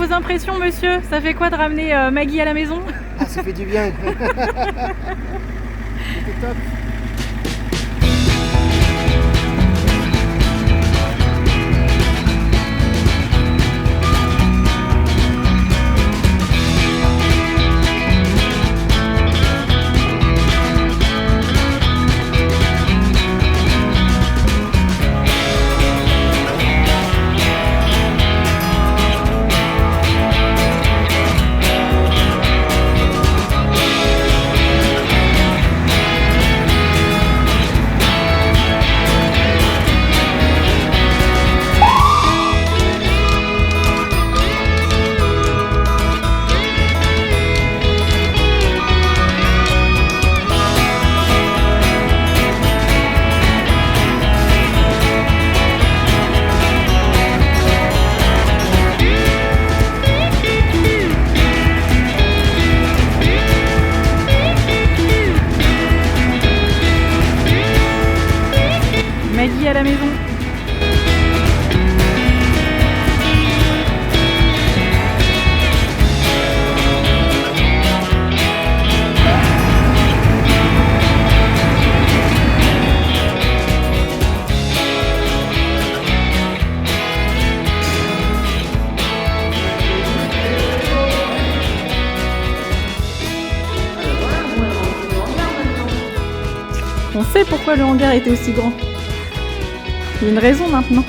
vos impressions, monsieur? Ça fait quoi de ramener Maggie à la maison? Ah, ça fait du bien. C'était top. Maggie à la maison. On sait pourquoi le hangar était aussi grand. Il y a une raison maintenant.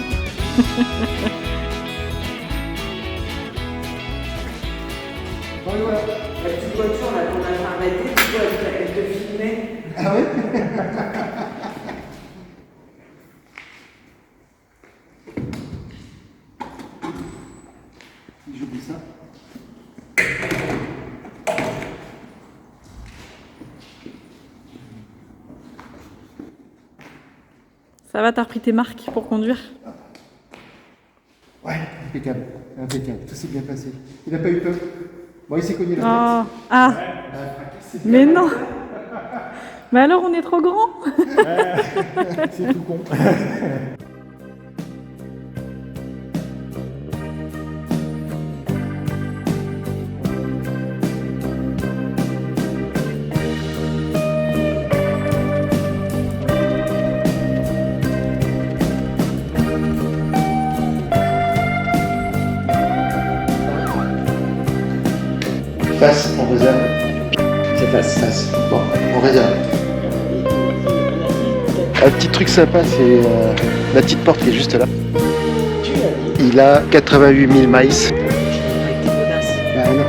Bon, voilà. La petite voiture là qu'on a arrêtée, tu vois, elle te filmait. Ah ouais? J'oublie ça. Ça va, t'as repris tes marques pour conduire? Ouais, impeccable, impeccable, tout s'est bien passé. Il n'a pas eu peur. Bon, il s'est cogné la Oh, tête. ah, mais non. Mais alors on est trop grand. C'est tout con. Face, on réserve. C'est facile. Face. Bon, on réserve. Un petit truc sympa, c'est la petite porte qui est juste là. Il a 88 000 maïs. Bah non.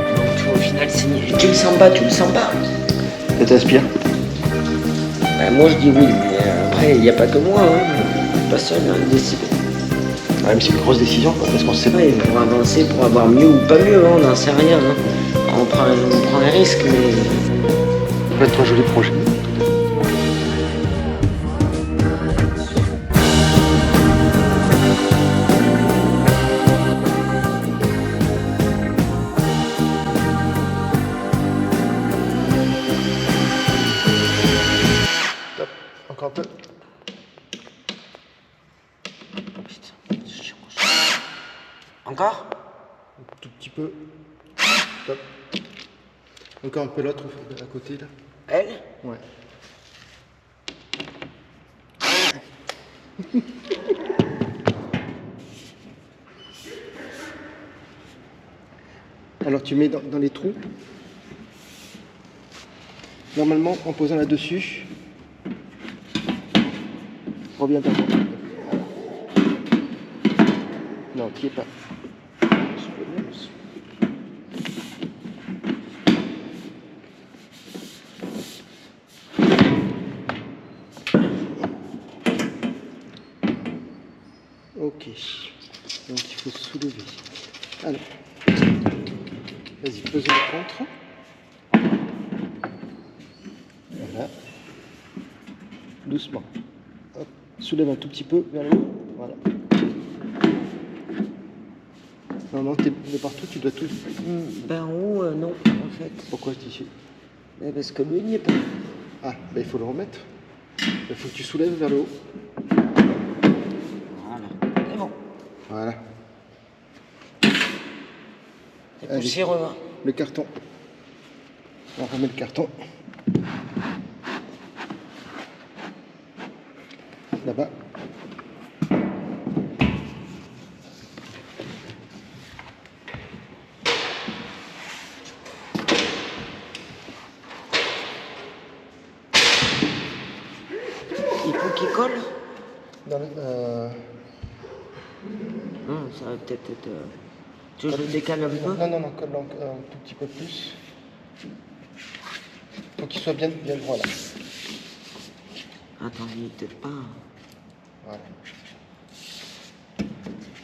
Au final, tu le sens pas, tu le sens pas. Ça t'inspire? Moi je dis oui, mais après il n'y a pas que moi, hein. Pas seul à décider. Ouais, mais c'est une grosse décision, quoi, parce qu'on sait pas. Ouais, pour avancer, pour avoir mieux ou pas mieux, hein, on n'en sait rien. Hein. On prend un risque, mais. Ça peut être un joli projet. Top, encore un peu. Encore? Un tout petit peu. Top. Encore un peu l'autre à côté là. Elle? Ouais. Alors tu mets dans les trous. Normalement en posant là-dessus. Reviens vers moi. Non, qui est pas. Ok, donc il faut soulever. Alors, vas-y, pose le contre. Voilà. Doucement. Hop. Soulève un tout petit peu vers le haut. Voilà. Non, t'es partout, tu dois tout. Ben en haut, non, en fait. Pourquoi je dis ici? Parce que lui, il n'y est pas. Ah, ben il faut le remettre. Il faut que tu soulèves vers le haut. Voilà, c'est bon. Voilà. Allez, poussiéreux. le carton. On remet le carton. Là-bas. Il faut qu'il colle. Dans le, Non, ça va peut-être être... Tu veux que je le décale un peu? non, colle un tout petit peu plus. Faut qu'il soit bien droit là. Attends, il est peut-être pas... Voilà.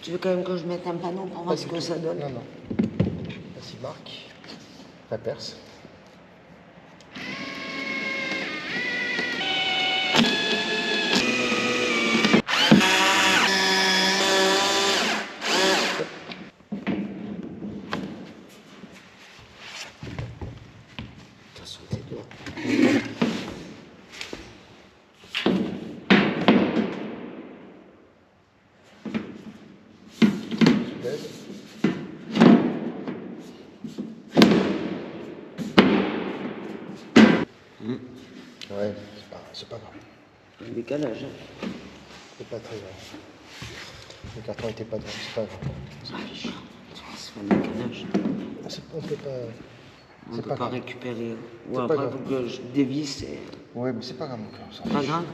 Tu veux quand même que je mette un panneau pour voir ce que ça donne? Non. Vas-y, marque. La perce. Attention, tes doigts. Ouais, c'est pas grave. Le décalage. Hein. C'est pas très grave. Le carton était pas droit, c'est pas grave. Ça fait chiant. C'est pas le décalage. On peut pas. On C'est peut pas pas grave. récupérer. Ou C'est pas après, il grave. faut que je dévisse et... Ouais, mais c'est pas grave mon cœur. ça. Pas grave.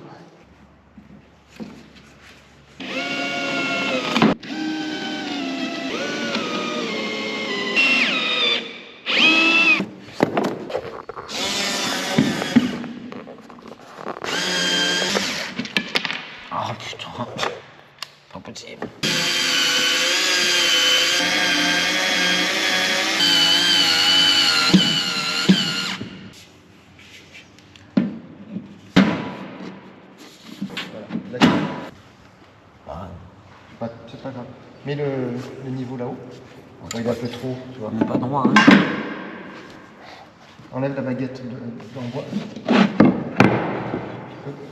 Oh putain. Pas possible. Voilà, là, Ah, c'est pas grave. Mets le niveau là-haut. Ouais, il est un peu trop, tu vois. on n'est pas droit, hein. Enlève la baguette en bois.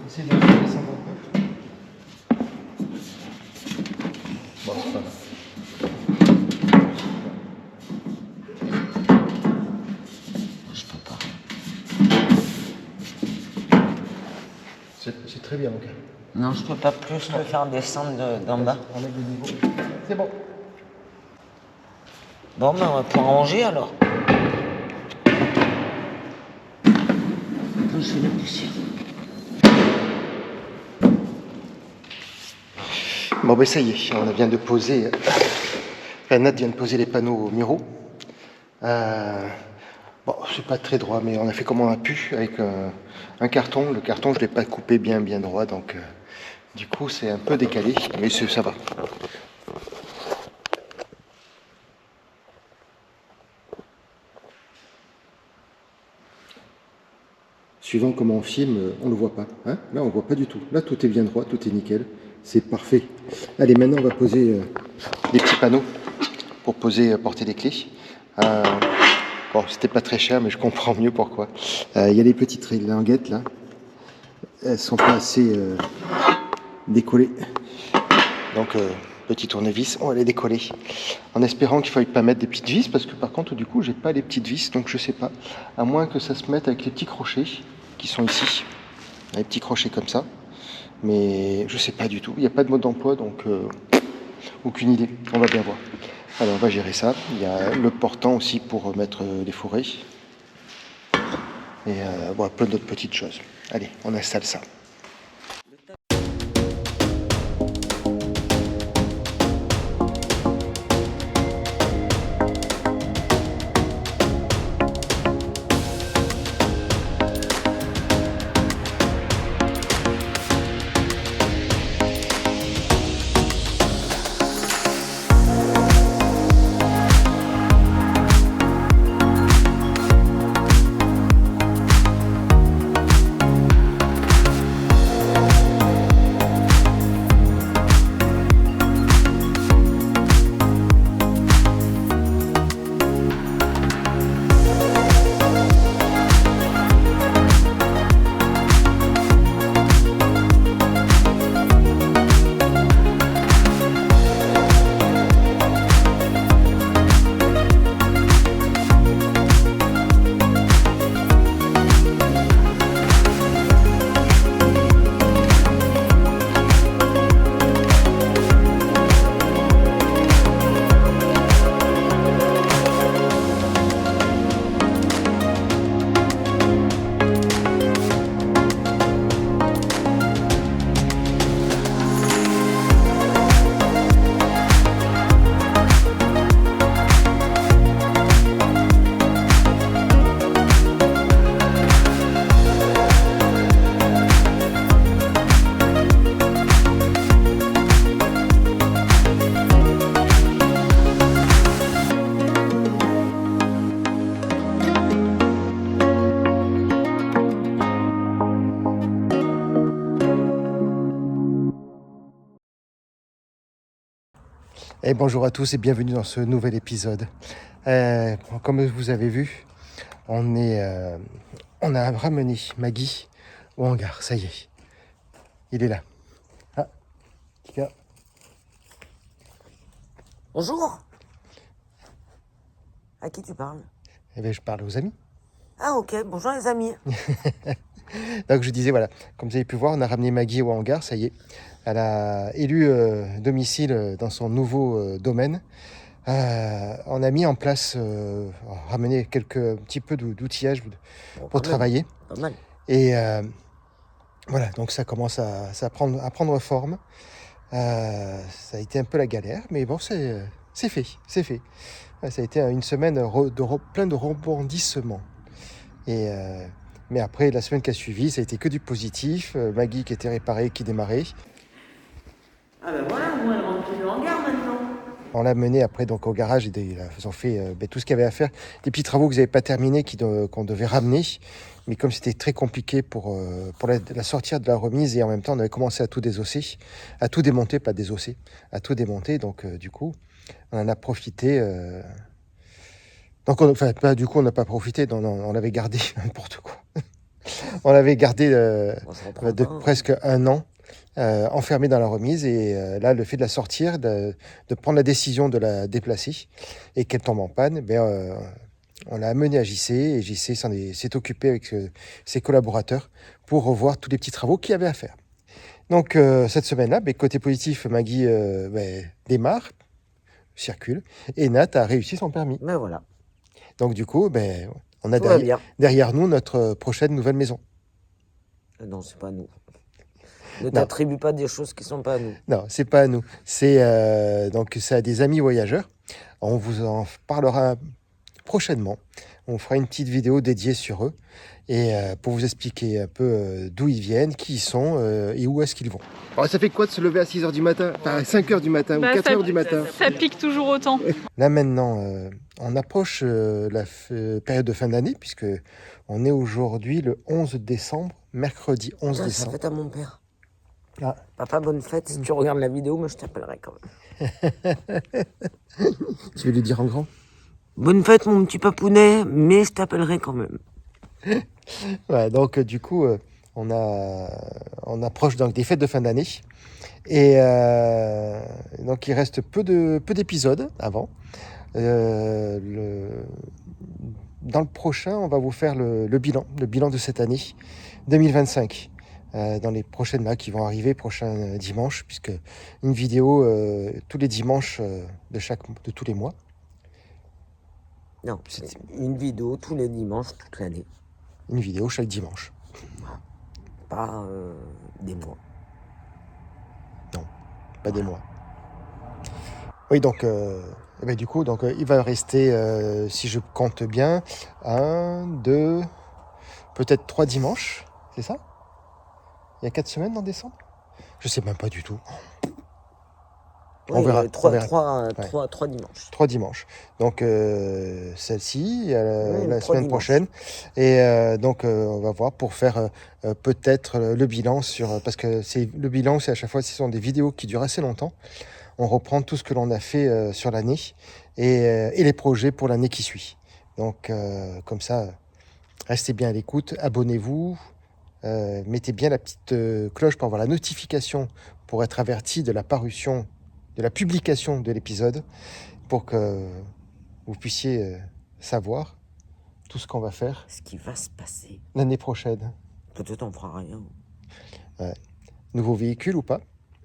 Essaye de descendre un peu. Bon, c'est pas grave. Je peux pas. C'est très bien mon cœur. Non, je peux pas plus le faire descendre d'en bas. Enlève le niveau. C'est bon. Bon, ben on va pouvoir ranger alors. Je fais la poussière. Bon ben ça y est, on vient de poser. La Nat vient de poser les panneaux muraux. Bon, c'est pas très droit, mais on a fait comme on a pu avec un carton. Le carton, je l'ai pas coupé bien droit, donc du coup c'est un peu décalé, mais ça va. Suivant comment on filme, on le voit pas. Hein, là, on voit pas du tout. Là, tout est bien droit, tout est nickel. C'est parfait. Allez, maintenant, on va poser des petits panneaux pour porter des clés. Bon, c'était pas très cher, mais je comprends mieux pourquoi. Il y a des petites languettes, là. Elles sont pas assez décollées. Donc, petit tournevis, on va les décoller. En espérant qu'il ne faille pas mettre des petites vis, parce que par contre, du coup, j'ai pas les petites vis, donc je sais pas. À moins que ça se mette avec les petits crochets qui sont ici. Les petits crochets comme ça. Mais je sais pas du tout. Il n'y a pas de mode d'emploi, donc aucune idée. On va bien voir. Alors, on va gérer ça. Il y a le portant aussi pour mettre les fourrés. Et bon, plein d'autres petites choses. Allez, on installe ça. Et bonjour à tous et bienvenue dans ce nouvel épisode. Comme vous avez vu, on a ramené Maggie au hangar, ça y est. Il est là. Ah, Tika. Bonjour. À qui tu parles? Eh bien, je parle aux amis. Ah ok, bonjour les amis. Donc je disais, voilà, comme vous avez pu voir, on a ramené Maggie au hangar, ça y est. Elle a élu domicile dans son nouveau domaine. On a mis en place, ramené quelques petits peu d'outillage pour travailler. Pas mal. Et voilà, donc ça commence à prendre forme. Ça a été un peu la galère, mais bon, c'est fait, c'est fait. Ça a été une semaine plein de rebondissements. Mais après, la semaine qui a suivi, ça a été que du positif. Maggie qui était réparée, qui démarrait. Ah ben voilà, moi elle rentre plus le hangar maintenant. On l'a menée après donc au garage et ils ont fait tout ce qu'il y avait à faire. Des petits travaux que vous n'avez pas terminés, qu'on devait ramener. Mais comme c'était très compliqué pour la sortir de la remise et en même temps on avait commencé à tout désosser, à tout démonter, pas désosser, à tout démonter. Donc du coup, on en a profité. Donc on n'a pas profité, on l'avait gardé, n'importe quoi. On l'avait gardé presque un an. Enfermée dans la remise et là le fait de la sortir, de prendre la décision de la déplacer et qu'elle tombe en panne, on l'a amenée à JC et JC s'est occupé avec ses collaborateurs pour revoir tous les petits travaux qu'il y avait à faire. Donc cette semaine-là, côté positif, Maggie démarre, circule et Nat a réussi son permis. Ben voilà. Donc du coup, on a Tout derrière nous notre prochaine nouvelle maison. Non, c'est pas nous. Ne t'attribue pas des choses qui sont pas à nous. Non, c'est pas à nous. C'est donc c'est à des amis voyageurs. On vous en parlera prochainement. On fera une petite vidéo dédiée sur eux et pour vous expliquer un peu d'où ils viennent, qui ils sont et où est-ce qu'ils vont. Alors, ça fait quoi de se lever à 6h du matin, enfin à 5h du matin ou 4h du matin? Ça pique toujours autant. Là maintenant, on approche la période de fin d'année puisque on est aujourd'hui le 11 décembre, mercredi 11 Ça décembre. fête à mon père. Ah. Papa, bonne fête. Si tu regardes la vidéo, moi je t'appellerai quand même. Tu veux lui dire en grand? Bonne fête mon petit papounet, mais je t'appellerai quand même. Ouais, donc du coup, on approche donc des fêtes de fin d'année et donc il reste peu d'épisodes avant. Dans le prochain, on va vous faire le bilan de cette année 2025. Dans les prochaines là qui vont arriver, prochain dimanche, puisque une vidéo tous les dimanches de tous les mois. Non, c'est une vidéo tous les dimanches, toute l'année. Une vidéo chaque dimanche. Pas des mois. Non, pas des mois. Oui, donc du coup, il va rester, si je compte bien, 1, 2, peut-être 3 dimanches, c'est ça? Il y a 4 semaines en décembre? Je sais même pas du tout. Oui, on verra. 3 dimanches. 3 dimanches. Donc celle-ci, la semaine dimanches. prochaine. Et donc on va voir pour faire peut-être le bilan parce que le bilan, c'est à chaque fois, ce sont des vidéos qui durent assez longtemps. On reprend tout ce que l'on a fait sur l'année et les projets pour l'année qui suit. Donc comme ça, restez bien à l'écoute, abonnez-vous. Mettez bien la petite cloche pour avoir la notification, pour être averti de la parution, de la publication de l'épisode, pour que vous puissiez savoir tout ce qu'on va faire. Ce qui va se passer. L'année prochaine. Peut-être on fera rien. Ouais. Nouveau véhicule ou pas?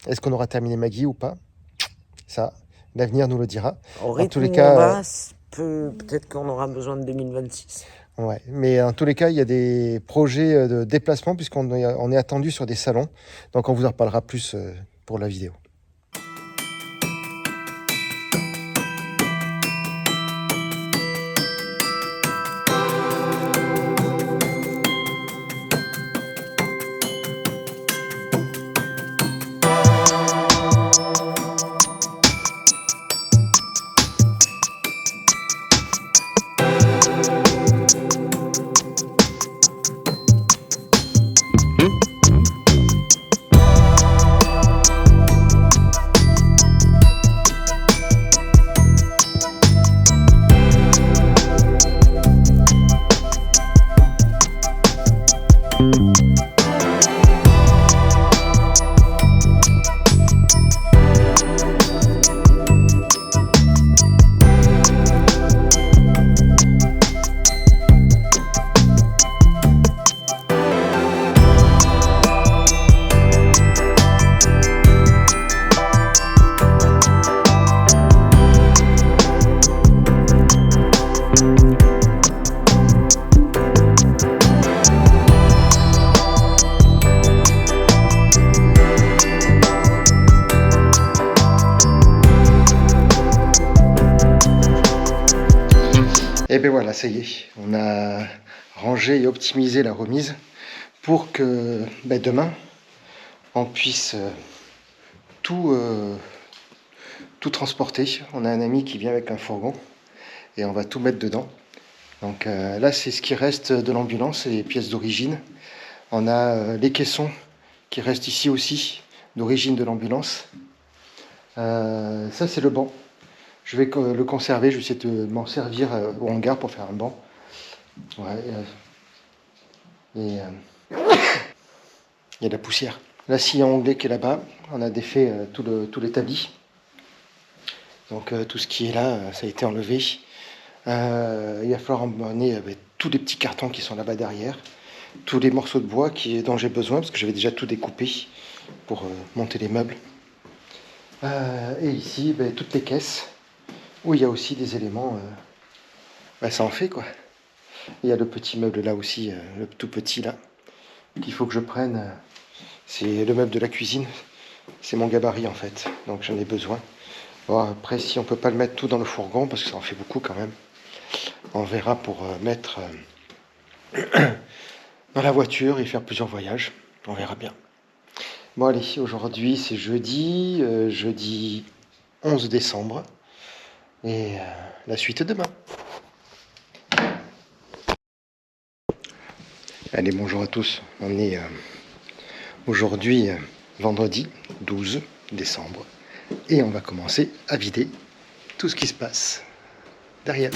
Est-ce qu'on aura terminé Maggie ou pas? Ça, l'avenir nous le dira. Au rythme en tous les cas, peut-être qu'on aura besoin de 2026. Ouais, mais en tous les cas, il y a des projets de déplacement puisqu'on est attendu sur des salons. Donc on vous en reparlera plus pour la vidéo. bien voilà, ça y est, on a rangé et optimisé la remise pour que demain, on puisse tout transporter. On a un ami qui vient avec un fourgon et on va tout mettre dedans. Donc là, c'est ce qui reste de l'ambulance, les pièces d'origine. On a les caissons qui restent ici aussi, d'origine de l'ambulance. Ça, c'est le banc. Je vais le conserver, je vais essayer de m'en servir au hangar pour faire un banc. Ouais, il y a de la poussière. La scie anglais qui est là-bas, on a défait tout l'établi. Donc tout ce qui est là, ça a été enlevé. Il va falloir emmener avec tous les petits cartons qui sont là-bas derrière, tous les morceaux de bois dont j'ai besoin, parce que j'avais déjà tout découpé pour monter les meubles. Et ici, toutes les caisses, où il y a aussi des éléments, ça en fait quoi. Il y a le petit meuble là aussi, le tout petit là, qu'il faut que je prenne. C'est le meuble de la cuisine, c'est mon gabarit en fait, donc j'en ai besoin. Bon, après, si on peut pas le mettre tout dans le fourgon, parce que ça en fait beaucoup quand même, on verra pour mettre dans la voiture et faire plusieurs voyages. On verra bien. Bon allez, aujourd'hui c'est jeudi 11 décembre. Et la suite demain. Allez, bonjour à tous. On est aujourd'hui vendredi 12 décembre. Et on va commencer à vider tout ce qui se passe derrière.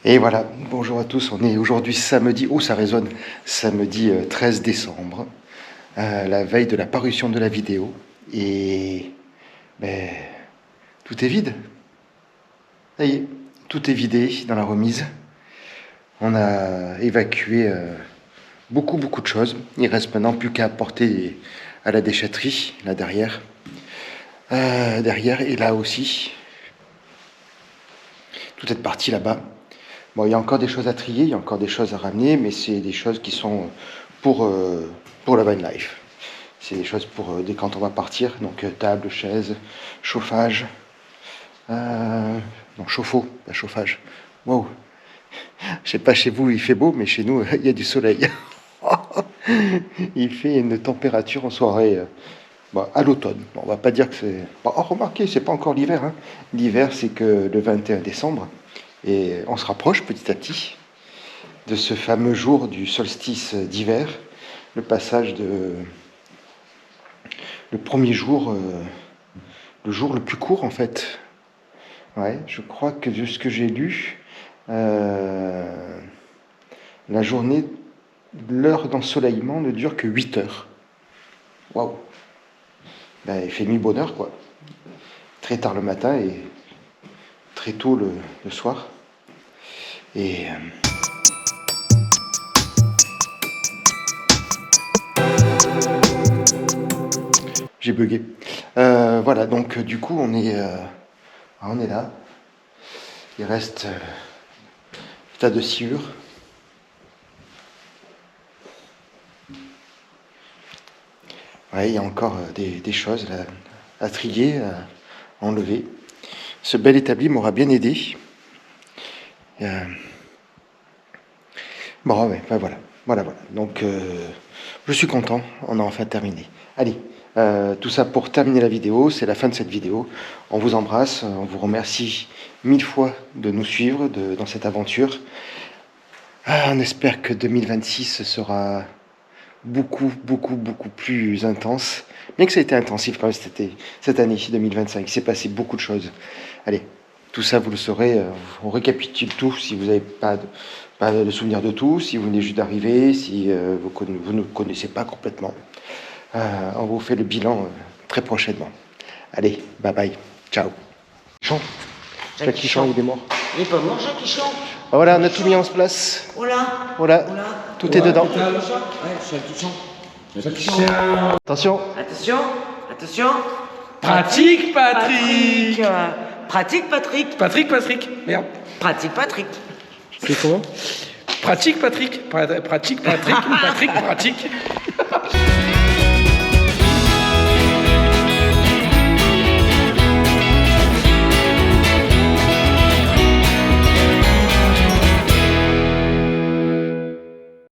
Et voilà, bonjour à tous, on est aujourd'hui samedi, oh ça résonne, samedi 13 décembre, la veille de la parution de la vidéo, et tout est vide. Ça y est, tout est vidé dans la remise. On a évacué beaucoup de choses, il reste maintenant plus qu'à apporter à la déchetterie, là derrière, et là aussi, toute cette partie là-bas. Bon, il y a encore des choses à trier, il y a encore des choses à ramener, mais c'est des choses qui sont pour la van life. C'est des choses pour quand on va partir, donc table, chaise, chauffage, non, chauffe-eau, pas chauffage. Wow. Je sais pas chez vous il fait beau, mais chez nous il y a du soleil. Il fait une température en soirée à l'automne. Bon, on va pas dire que c'est... Bon, remarquez, c'est pas encore l'hiver. Hein. L'hiver, c'est que le 21 décembre. Et on se rapproche petit à petit de ce fameux jour du solstice d'hiver, le passage le premier jour, le jour le plus court en fait. Ouais, je crois que de ce que j'ai lu, la journée, l'heure d'ensoleillement ne dure que 8 heures. Waouh! Il fait nuit bonheur quoi. Très tard le matin et très tôt le soir. Et j'ai bugué. Voilà, donc du coup on est là. Il reste tas de sciure. Ouais, il y a encore des choses là, à trier, à enlever. Ce bel établi m'aura bien aidé. Bon, ouais, voilà. Donc, Je suis content, on a enfin terminé. Allez, tout ça pour terminer la vidéo, c'est la fin de cette vidéo. On vous embrasse, on vous remercie 1000 fois de nous suivre dans cette aventure. On espère que 2026 sera beaucoup plus intense. Bien que ça a été intensif quand même cette année 2025, il s'est passé beaucoup de choses. Allez, tout ça vous le saurez, on récapitule tout si vous n'avez pas de souvenir de tout, si vous venez juste d'arriver, si vous ne connaissez pas complètement. On vous fait le bilan très prochainement. Allez, bye bye, ciao. Jackie Chan, il est mort. Il est pas mort, Jackie Chan. Voilà, on a tout mis en place. Voilà, tout est dedans. Attention. Attention. Pratique, Patrick. Pratique, Patrick. Patrick. Merde. Pratique, Patrick. C'est comment? Pratique, Patrick. Pratique, Patrick. Patrick, pratique.